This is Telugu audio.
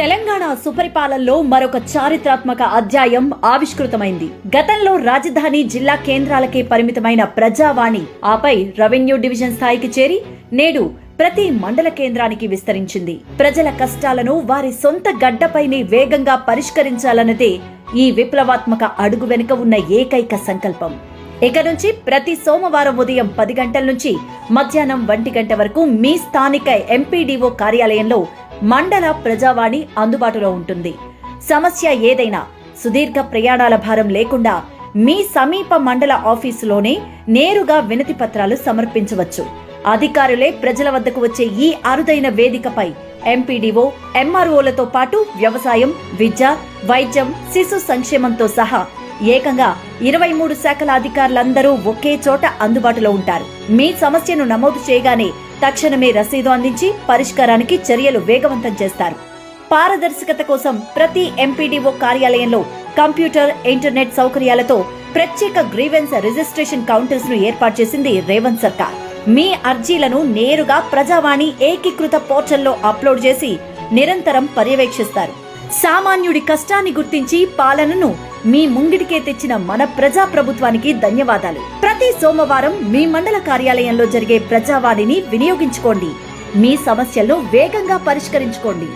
తెలంగాణ సుపరిపాలనలో మరొక చారిత్రాత్మక అధ్యాయం ఆవిష్కృతమైంది. గతంలో రాజధాని జిల్లా కేంద్రాలకే పరిమితమైన ప్రజావాణి ఆపై రెవెన్యూ డివిజన్ స్థాయికి చేరి నేడు ప్రతి మండల కేంద్రానికి విస్తరించింది. ప్రజల కష్టాలను వారి సొంత గడ్డపైనే వేగంగా పరిష్కరించాలన్నదే ఈ విప్లవాత్మక అడుగు వెనుక ఉన్న ఏకైక సంకల్పం. ఇక నుంచి ప్రతి సోమవారం ఉదయం 10 గంటల నుంచి మధ్యాహ్నం 1 గంట వరకు మీ స్థానిక ఎంపీడీఓ కార్యాలయంలో మండల ప్రజావాణి అందుబాటులో ఉంటుంది. సమస్య ఏదైనా సుదీర్ఘ ప్రయాణాల భారం లేకుండా మీ సమీప మండల ఆఫీసులోనే నేరుగా వినతి పత్రాలు సమర్పించవచ్చు. అధికారులే ప్రజల వద్దకు వచ్చే ఈ అరుదైన వేదికపై ఎంపీడీఓ, ఎంఆర్ఓలతో పాటు వ్యవసాయం, విద్య, వైద్యం, శిశు సంక్షేమంతో సహా ఏకంగా 23 శాఖల అధికారులందరూ ఒకే చోట అందుబాటులో ఉంటారు. మీ సమస్యను నమోదు చేయగానే తక్షణమే రసీదు అందించి పరిష్కారానికి చర్యలు వేగవంతం చేస్తారు. పారదర్శకత కోసం ప్రతి ఎంపీడీఓ కార్యాలయంలో కంప్యూటర్, ఇంటర్నెట్ సౌకర్యాలతో ప్రత్యేక గ్రీవెన్స్ రిజిస్ట్రేషన్ కౌంటర్స్ ను ఏర్పాటు చేసింది రేవంత్ సర్కార్. మీ అర్జీలను నేరుగా ప్రజావాణి ఏకీకృత పోర్టల్లో అప్లోడ్ చేసి నిరంతరం పర్యవేక్షిస్తారు. సామాన్యుడి కష్టాన్ని గుర్తించి పాలనను మీ ముంగిటికే తెచ్చిన మన ప్రజా ప్రభుత్వానికి ధన్యవాదాలు. ప్రతి సోమవారం మీ మండల కార్యాలయంలో జరిగే ప్రజావాణిని వినియోగించుకోండి. మీ సమస్యలను వేగంగా పరిష్కరించుకోండి.